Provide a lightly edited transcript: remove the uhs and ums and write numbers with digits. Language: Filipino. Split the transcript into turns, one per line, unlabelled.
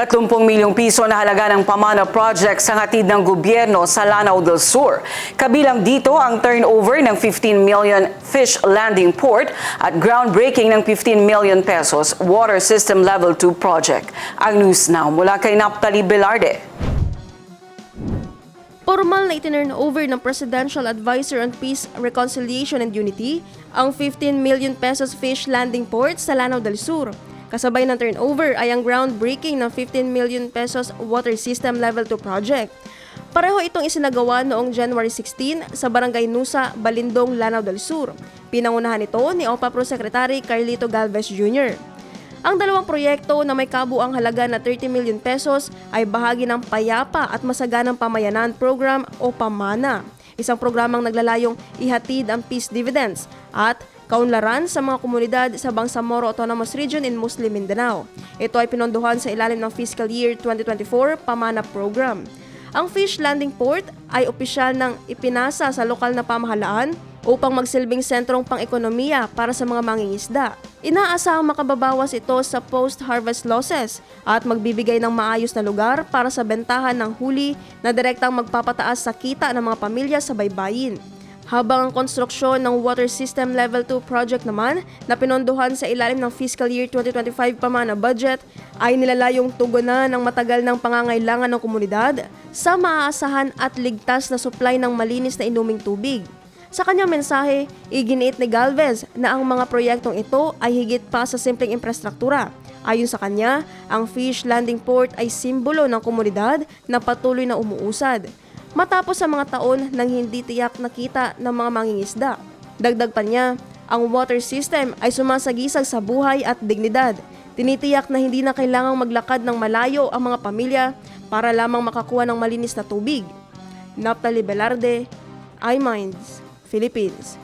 30 milyong piso na halaga ng pamana project sa hatid ng gobyerno sa Lanao del Sur. Kabilang dito ang turnover ng 15 million fish landing port at groundbreaking ng 15 million pesos water system level 2 project. Ang news now mula kay Naphtali Velarde.
Formal na itinurn over ng Presidential Advisor on Peace, Reconciliation and Unity ang 15 million pesos fish landing port sa Lanao del Sur. Kasabay ng turnover ay ang groundbreaking ng 15 million pesos water system level 2 project. Pareho itong isinagawa noong January 16 sa Barangay Nusa, Balindong, Lanao del Sur. Pinangunahan ito ni OPA Pro Secretary Carlito Galvez Jr. Ang dalawang proyekto na may kabuang halaga na 30 million pesos ay bahagi ng Payapa at Masaganang Pamayanan Program o PAMANA, isang programang naglalayong ihatid ang peace dividends at kaunlaran sa mga komunidad sa Bangsamoro Autonomous Region in Muslim Mindanao. Ito ay pinondohan sa ilalim ng Fiscal Year 2024 PAMANA Program. Ang fish landing port ay opisyal ng ipinasa sa lokal na pamahalaan upang magsilbing sentrong pang-ekonomiya para sa mga mangingisda. Inaasahang makababawas ito sa post-harvest losses at magbibigay ng maayos na lugar para sa bentahan ng huli na direktang magpapataas sa kita ng mga pamilya sa baybayin. Habang ang konstruksyon ng Water System Level 2 project naman na pinondohan sa ilalim ng Fiscal Year 2025 pamana budget ay nilalayong tugunan ng matagal ng pangangailangan ng komunidad sa maaasahan at ligtas na supply ng malinis na inuming tubig. Sa kanyang mensahe, iginiit ni Galvez na ang mga proyektong ito ay higit pa sa simpleng infrastruktura. Ayon sa kanya, ang fish landing port ay simbolo ng komunidad na patuloy na umuusad matapos sa mga taon ng hindi tiyak na kita ng mga mangingisda. Dagdag pa niya, ang water system ay sumasagisag sa buhay at dignidad. Tinitiyak na hindi na kailangang maglakad ng malayo ang mga pamilya para lamang makakuha ng malinis na tubig. Naphtali Velarde, iMinds, Philippines.